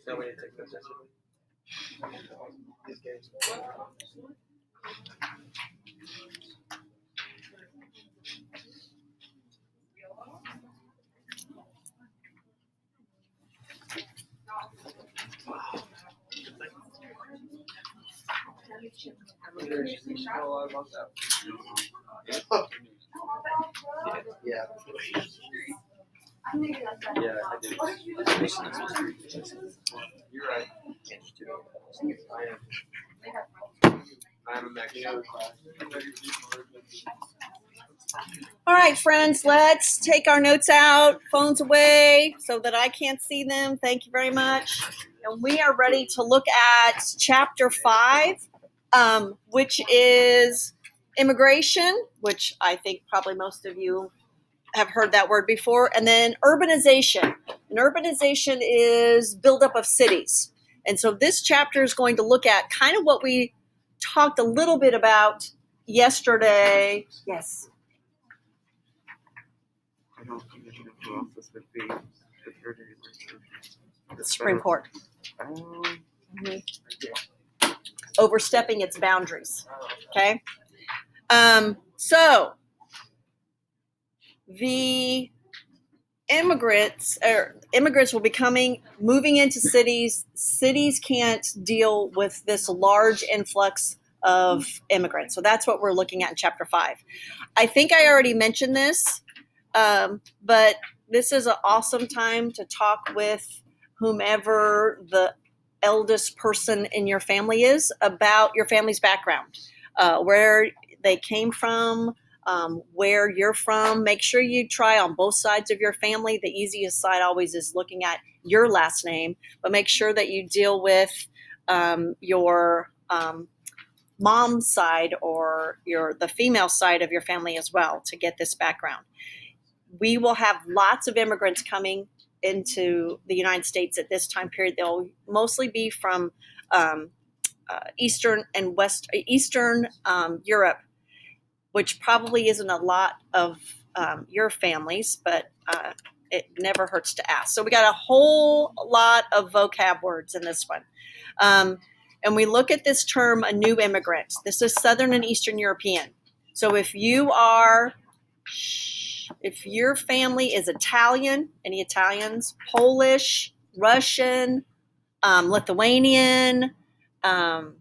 So many take those these games. Yeah. Yeah, I do. You're right. I am a Mexican. All right, friends, let's take our notes out, phones away so that I can't see them. Thank you very much. And we are ready to look at chapter 5, which is immigration, which I think probably most of you have heard that word before, and then urbanization. And urbanization is buildup of cities. And so this chapter is going to look at kind of what we talked a little bit about yesterday. Yes. I don't imagine a process would be The Supreme Court. Mm-hmm. Overstepping its boundaries. Okay. So the immigrants will be moving into cities. Cities can't deal with this large influx of immigrants. So that's what we're looking at in chapter 5. I think I already mentioned this, but this is an awesome time to talk with whomever the eldest person in your family is about your family's background, where they came from, where you're from. Make sure you try on both sides of your family. The easiest side always is looking at your last name, but make sure that you deal with your mom's side or the female side of your family as well to get this background. We will have lots of immigrants coming into the United States at this time period. They'll mostly be from Eastern Europe, which probably isn't a lot of your families, but it never hurts to ask. So we got a whole lot of vocab words in this one. And we look at this term, a new immigrant. This is Southern and Eastern European. So if your family is Italian, any Italians, Polish, Russian, Lithuanian, I'm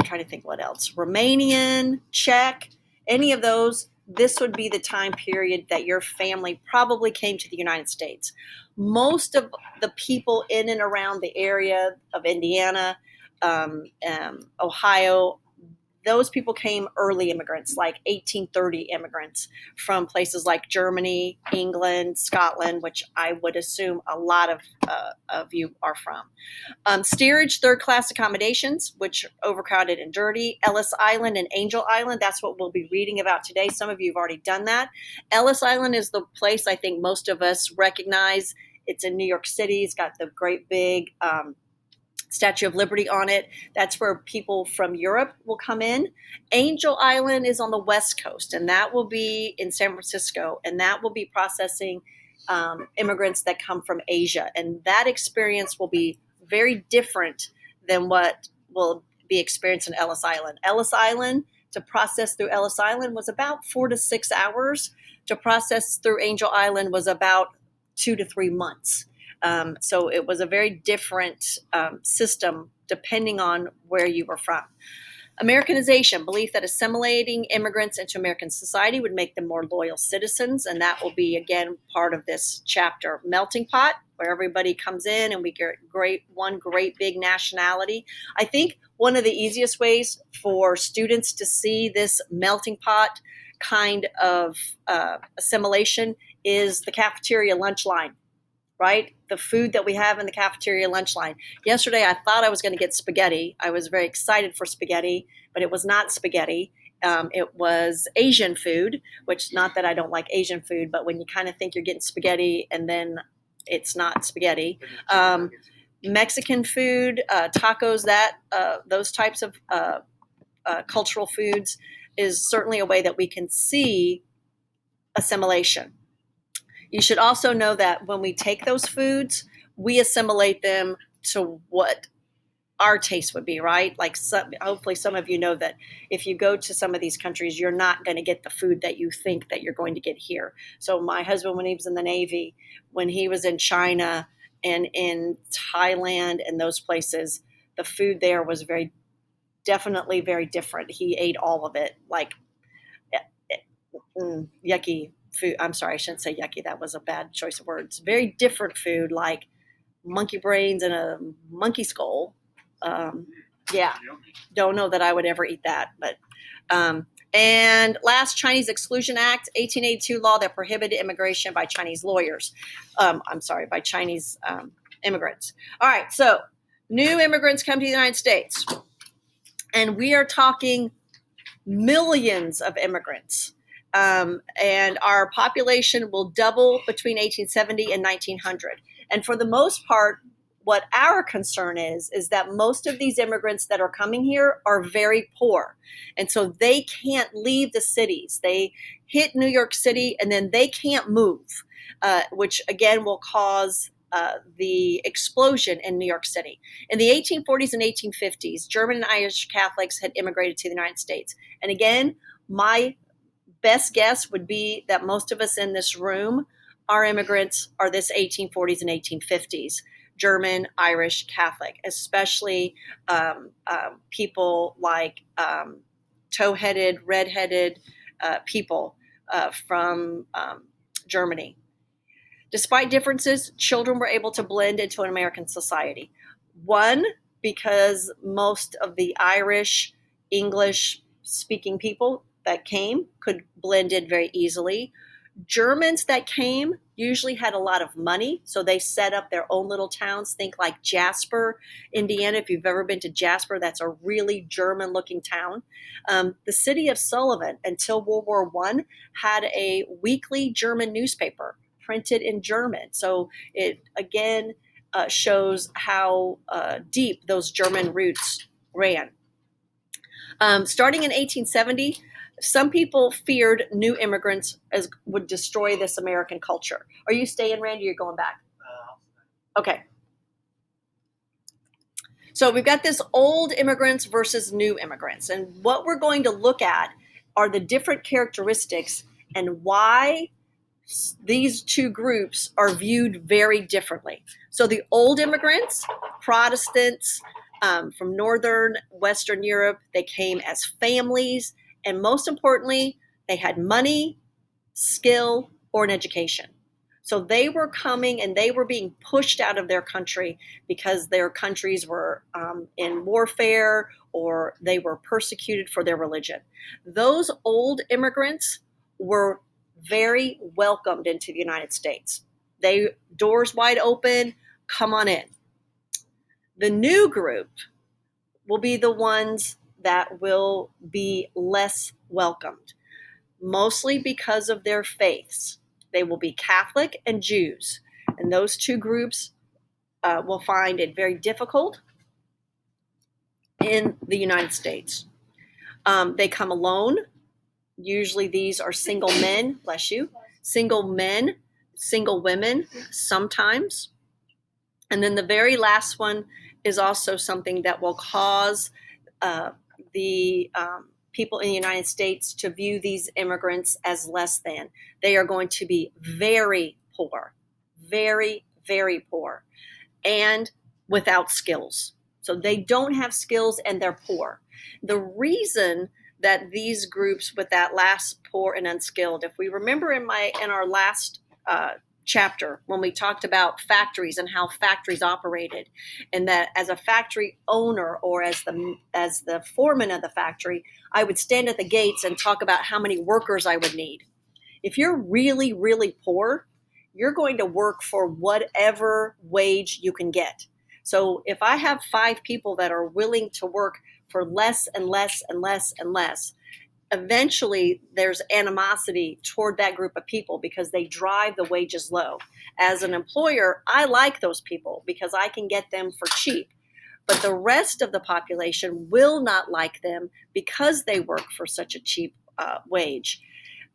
trying to think what else, Romanian, Czech, any of those, this would be the time period that your family probably came to the United States. Most of the people in and around the area of Indiana, Ohio, those people came early immigrants, like 1830 immigrants from places like Germany, England, Scotland, which I would assume a lot of you are from. Steerage, third-class accommodations, which are overcrowded and dirty. Ellis Island and Angel Island, that's what we'll be reading about today. Some of you have already done that. Ellis Island is the place I think most of us recognize. It's in New York City. It's got the great big Statue of Liberty on it. That's where people from Europe will come in. Angel Island is on the West Coast, and that will be in San Francisco, and that will be processing immigrants that come from Asia. And that experience will be very different than what will be experienced in Ellis Island. Ellis Island, to process through Ellis Island was about 4 to 6 hours. To process through Angel Island was about 2 to 3 months. So it was a very different system depending on where you were from. Americanization, belief that assimilating immigrants into American society would make them more loyal citizens, and that will be, again, part of this chapter. Melting pot, where everybody comes in and we get one great big nationality. I think one of the easiest ways for students to see this melting pot kind of assimilation is the cafeteria lunch line. Right? The food that we have in the cafeteria lunch line. Yesterday, I thought I was going to get spaghetti. I was very excited for spaghetti, but it was not spaghetti. It was Asian food, which not that I don't like Asian food, but when you kind of think you're getting spaghetti and then it's not spaghetti. Mexican food, tacos, those types of cultural foods is certainly a way that we can see assimilation. You should also know that when we take those foods, we assimilate them to what our taste would be, right? Like hopefully some of you know that if you go to some of these countries, you're not going to get the food that you think that you're going to get here. So my husband, when he was in the Navy, when he was in China and in Thailand and those places, the food there was definitely very different. He ate all of it, like yucky food. I'm sorry, I shouldn't say yucky. That was a bad choice of words. Very different food, like monkey brains and a monkey skull. Yeah, don't know that I would ever eat that. But and last, Chinese Exclusion Act, 1882 law that prohibited immigration by Chinese lawyers. By Chinese immigrants. All right, so new immigrants come to the United States, and we are talking millions of immigrants. And our population will double between 1870 and 1900. And for the most part, what our concern is that most of these immigrants that are coming here are very poor. And so they can't leave the cities. They hit New York City and then they can't move, which again will cause the explosion in New York City. In the 1840s and 1850s, German and Irish Catholics had immigrated to the United States. And again, my best guess would be that most of us in this room, our immigrants are this 1840s and 1850s. German, Irish, Catholic, especially people like tow-headed, red-headed people from Germany. Despite differences, children were able to blend into an American society. One, because most of the Irish, English-speaking people that came could blend in very easily. Germans that came usually had a lot of money, so they set up their own little towns. Think like Jasper, Indiana. If you've ever been to Jasper, that's a really German-looking town. The city of Sullivan, until World War I, had a weekly German newspaper printed in German. So it, again, shows how deep those German roots ran. Starting in 1870, some people feared new immigrants would destroy this American culture. Are you staying, Randy, or you're going back? Okay. So we've got this old immigrants versus new immigrants. And what we're going to look at are the different characteristics and why these two groups are viewed very differently. So the old immigrants, Protestants from Northern, Western Europe, they came as families. And most importantly, they had money, skill, or an education. So they were coming and they were being pushed out of their country because their countries were in warfare or they were persecuted for their religion. Those old immigrants were very welcomed into the United States. Doors wide open, come on in. The new group will be the ones that will be less welcomed, mostly because of their faiths. They will be Catholic and Jews, and those two groups will find it very difficult in the United States. They come alone. Usually these are single men, bless you, single men, single women, sometimes. And then the very last one is also something that will cause the people in the United States to view these immigrants as less than. They are going to be very poor, very, very poor, and without skills. So they don't have skills and they're poor. The reason that these groups with that last poor and unskilled, if we remember in our last chapter when we talked about factories and how factories operated, and that as a factory owner or as the foreman of the factory, I would stand at the gates and talk about how many workers I would need. If you're really, really poor, you're going to work for whatever wage you can get. So if I have 5 people that are willing to work for less and less and less and less, eventually there's animosity toward that group of people because they drive the wages low. As an employer, I like those people because I can get them for cheap. But the rest of the population will not like them because they work for such a cheap wage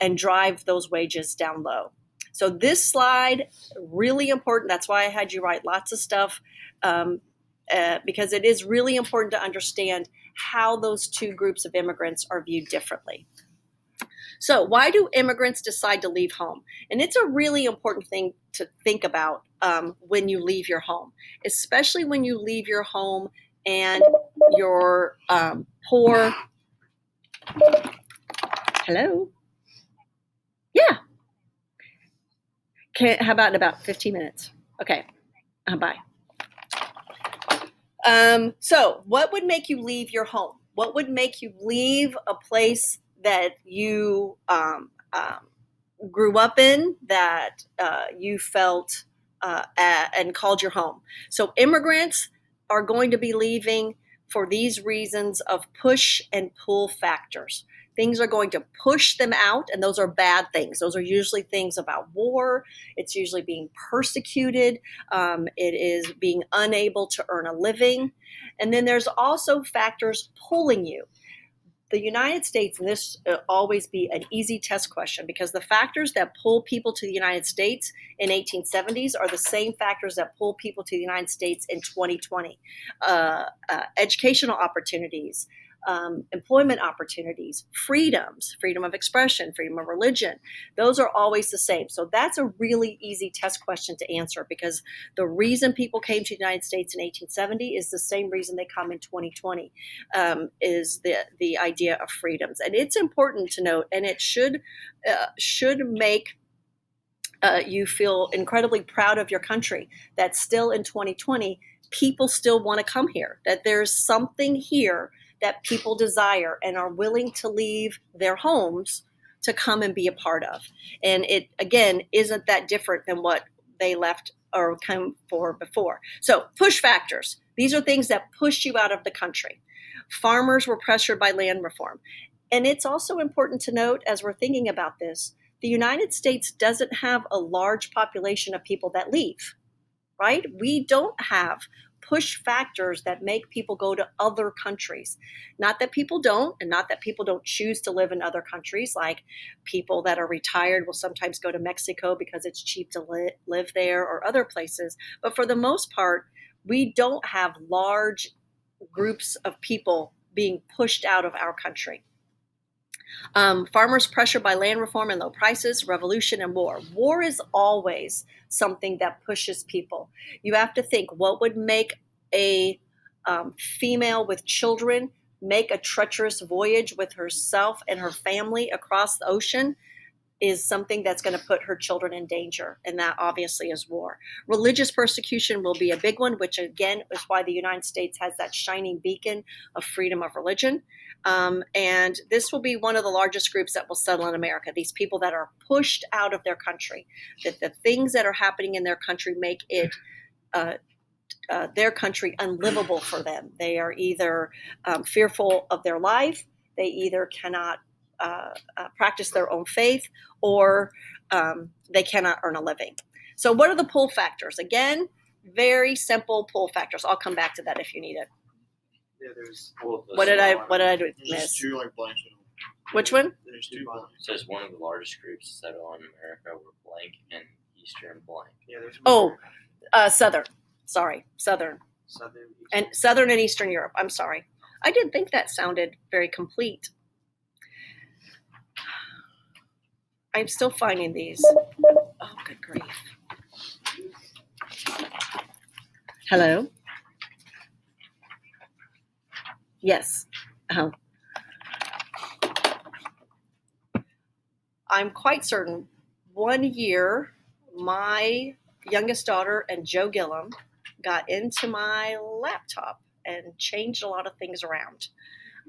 and drive those wages down low. So this slide, really important. That's why I had you write lots of stuff, because it is really important to understand how those two groups of immigrants are viewed differently. So why do immigrants decide to leave home? And it's a really important thing to think about when you leave your home, especially when you leave your home and you're poor. Hello? Yeah. How about in about 15 minutes? Okay. Bye. So what would make you leave your home? What would make you leave a place that you grew up in, that you felt and called your home? So immigrants are going to be leaving for these reasons of push and pull factors. Things are going to push them out, and those are bad things. Those are usually things about war. It's usually being persecuted. It is being unable to earn a living. And then there's also factors pulling you. The United States, and this always be an easy test question, because the factors that pull people to the United States in 1870s are the same factors that pull people to the United States in 2020. Educational opportunities, employment opportunities, freedoms, freedom of expression, freedom of religion. Those are always the same. So that's a really easy test question to answer, because the reason people came to the United States in 1870 is the same reason they come in 2020, is the idea of freedoms. And it's important to note, and it should make you feel incredibly proud of your country, that still in 2020, people still want to come here, that there's something here that people desire and are willing to leave their homes to come and be a part of. And it, again, isn't that different than what they left or come for before. So push factors. These are things that push you out of the country. Farmers were pressured by land reform. And it's also important to note, as we're thinking about this, the United States doesn't have a large population of people that leave, right? We don't have push factors that make people go to other countries. Not that people don't, and not that people don't choose to live in other countries. Like people that are retired will sometimes go to Mexico because it's cheap to live there, or other places. But for the most part, we don't have large groups of people being pushed out of our country. Farmers pressured by land reform and low prices, revolution, and war. War is always something that pushes people. You have to think, what would make a female with children make a treacherous voyage with herself and her family across the ocean? Is something that's going to put her children in danger, and that obviously is war. Religious persecution will be a big one, which again is why the United States has that shining beacon of freedom of religion. And this will be one of the largest groups that will settle in America, these people that are pushed out of their country, that the things that are happening in their country make it their country unlivable for them. They are either fearful of their life, they either cannot practice their own faith, or they cannot earn a living. So what are the pull factors? Again, very simple pull factors. I'll come back to that if you need it. Yeah, there's. What did I do? There's Miss? two like blanks. Which one? There's two blanks. It says one of the largest groups to settle in America were blank and Eastern blank. Yeah, there's. Oh, Southern. Sorry, Southern. Southern and Eastern Europe. I'm sorry. I didn't think that sounded very complete. I'm still finding these. Oh, good grief. Hello? Yes. I'm quite certain one year my youngest daughter and Joe Gillum got into my laptop and changed a lot of things around.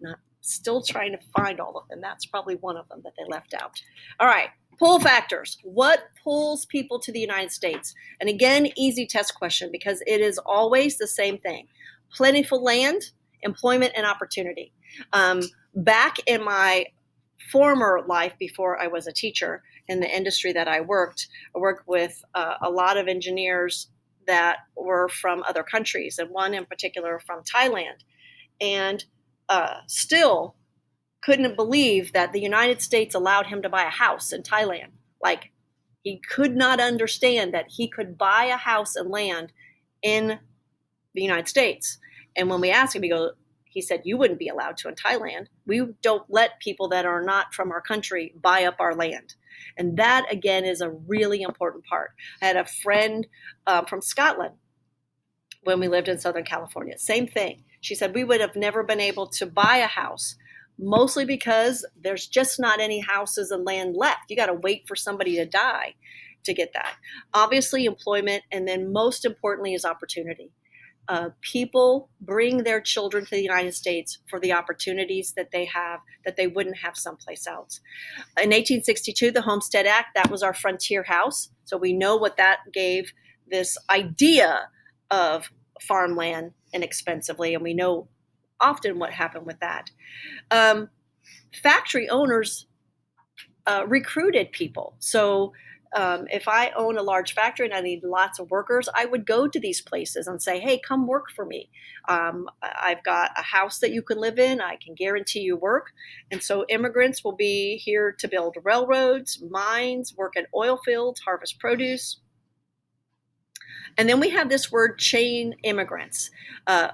I'm still trying to find all of them. That's probably one of them that they left out. All right, pull factors. What pulls people to the United States? And again, easy test question, because it is always the same thing. Plentiful land, employment, and opportunity. Back in my former life, before I was a teacher in the industry that I worked with a lot of engineers that were from other countries, and one in particular from Thailand. And still couldn't believe that the United States allowed him to buy a house in Thailand. Like, He could not understand that he could buy a house and land in the United States. And when we asked him, he said, you wouldn't be allowed to in Thailand. We don't let people that are not from our country buy up our land. And that, again, is a really important part. I had a friend from Scotland when we lived in Southern California. Same thing. She said, we would have never been able to buy a house, mostly because there's just not any houses and land left. You got to wait for somebody to die to get that. Obviously, employment, and then most importantly is opportunity. People bring their children to the United States for the opportunities that they have that they wouldn't have someplace else. In 1862, the Homestead Act, that was our frontier house. So we know what that gave, this idea of farmland inexpensively, and we know often what happened with that. Factory owners recruited people. So if I own a large factory and I need lots of workers, I would go to these places and say, hey, come work for me. I've got a house that you can live in. I can guarantee you work. And so immigrants will be here to build railroads, mines, work in oil fields, harvest produce. And then we have this word chain immigrants,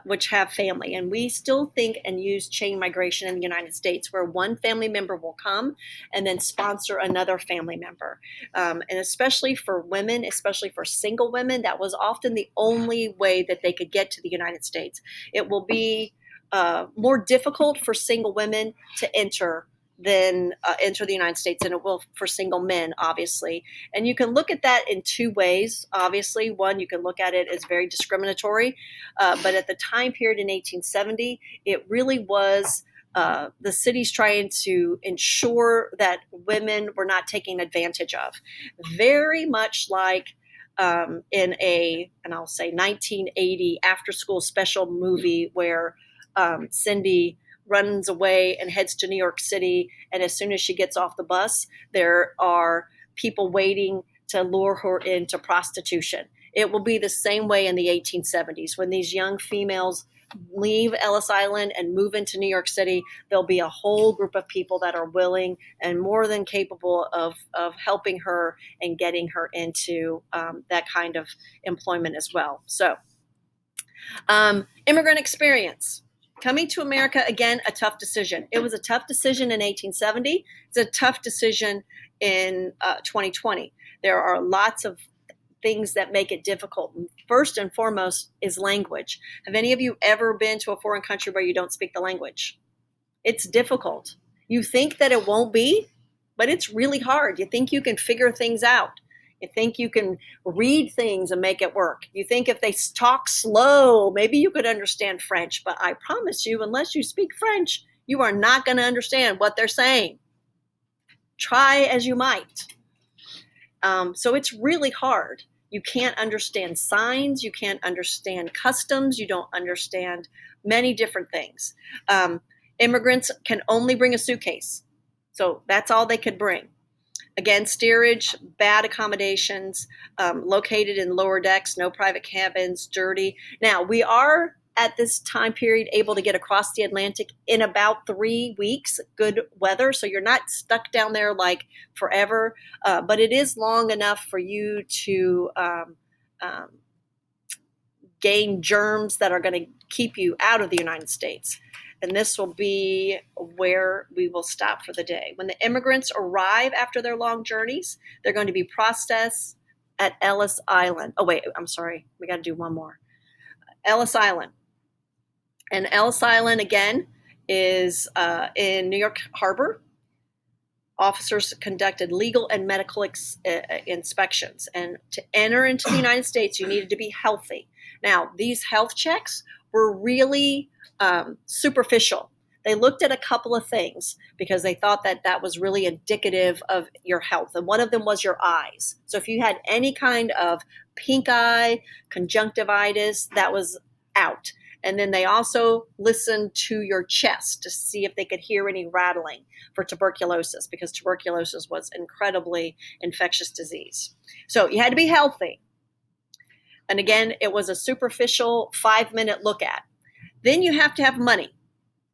which have family. And we still think and use chain migration in the United States, where one family member will come and then sponsor another family member. And especially for women, especially for single women, that was often the only way that they could get to the United States. It will be more difficult for single women to enter the United States than it will for single men, obviously. And you can look at that in two ways. Obviously, one, you can look at it as very discriminatory, but at the time period in 1870, it really was the cities trying to ensure that women were not taken advantage of. Very much like in and I'll say 1980 after-school special movie where Cindy runs away and heads to New York City. And as soon as she gets off the bus, there are people waiting to lure her into prostitution. It will be the same way in the 1870s. When these young females leave Ellis Island and move into New York City, there'll be a whole group of people that are willing and more than capable of helping her and getting her into that kind of employment as well. So, immigrant experience. Coming to America, again, a tough decision. It was a tough decision in 1870. It's a tough decision in 2020. There are lots of things that make it difficult. First and foremost is language. Have any of you ever been to a foreign country where you don't speak the language? It's difficult. You think that it won't be, but it's really hard. You think you can figure things out. You think you can read things and make it work. You think if they talk slow, maybe you could understand French. But I promise you, unless you speak French, you are not going to understand what they're saying. Try as you might. So it's really hard. You can't understand signs. You can't understand customs. You don't understand many different things. Immigrants can only bring a suitcase. So that's all they could bring. Again, steerage, bad accommodations, located in lower decks, no private cabins, dirty. Now, we are at this time period able to get across the Atlantic in about 3 weeks, good weather. So you're not stuck down there like forever, but it is long enough for you to gain germs that are going to keep you out of the United States. And this will be where we will stop for the day. When the immigrants arrive after their long journeys, they're going to be processed at Ellis Island. Oh, wait, I'm sorry. We got to do one more. Ellis Island. And Ellis Island, again, is in New York Harbor. Officers conducted legal and medical inspections. And to enter into the United States, you needed to be healthy. Now, these health checks were really superficial. They looked at a couple of things because they thought that that was really indicative of your health. And one of them was your eyes. So if you had any kind of pink eye, conjunctivitis, that was out. And then they also listened to your chest to see if they could hear any rattling for tuberculosis, because tuberculosis was incredibly infectious disease. So you had to be healthy. And again, it was a superficial 5-minute look at. Then you have to have money.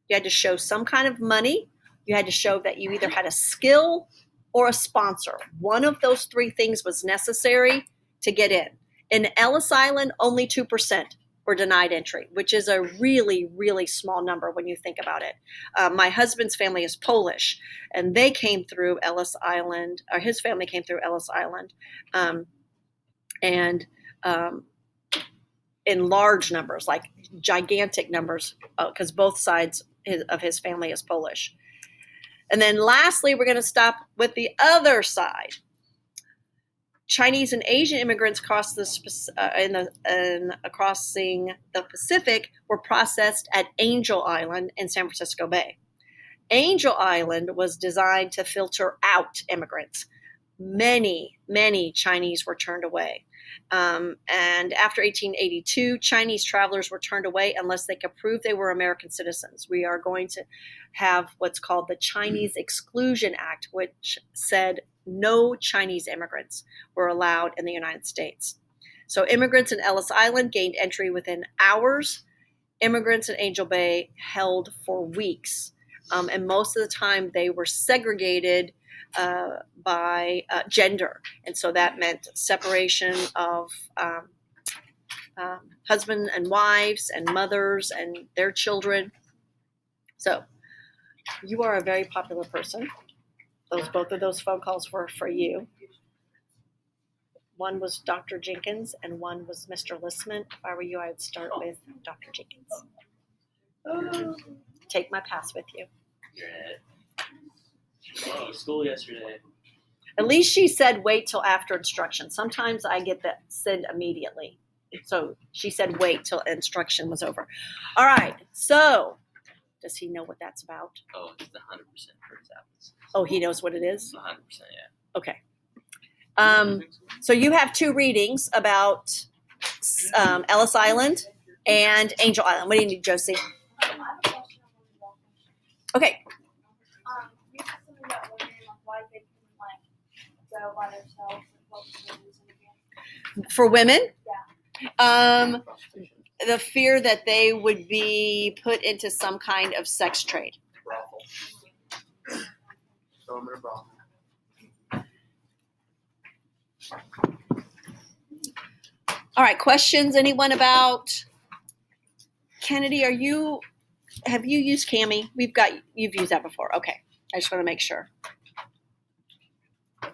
You had to show some kind of money. You had to show that you either had a skill or a sponsor. One of those three things was necessary to get in. In Ellis Island, only 2% were denied entry, which is a really, really small number when you think about it. My husband's family is Polish, and they came through Ellis Island, or his family came through Ellis Island, and in large numbers, like gigantic numbers, because both sides of his family is Polish. And then lastly, we're going to stop with the other side. Chinese and Asian immigrants crossing the Pacific were processed at Angel Island in San Francisco Bay. Angel Island was designed to filter out immigrants. Many, many Chinese were turned away. And after 1882, Chinese travelers were turned away unless they could prove they were American citizens. We are going to have what's called the Chinese Exclusion Act, which said no Chinese immigrants were allowed in the United States. So immigrants in Ellis Island gained entry within hours. Immigrants in Angel Bay held for weeks. And most of the time they were segregated by gender. And so that meant separation of husband and wives and mothers and their children. So you are a very popular person. Both of those phone calls were for you. One was Dr. Jenkins and one was Mr. Listman. If I were you, I would start with Dr. Jenkins. Take my pass with you. School yesterday. At least she said wait till after instruction. Sometimes I get that said immediately. So she said wait till instruction was over. All right. So does he know what that's about? Oh, it's the 100% for his apples. Oh, he knows what it is? 100%, yeah. Okay. So you have two readings about Ellis Island and Angel Island. What do you need, Josie? Okay. You said something about women, like why they couldn't go by themselves, and what was the reason again? For women? Yeah. The fear that they would be put into some kind of sex trade. Brothel. Throw 'em in a brothel. All right, questions? Anyone about Kennedy? Have you used Cami? You've used that before. Okay. I just want to make sure. All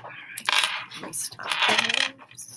right. Let me stop those.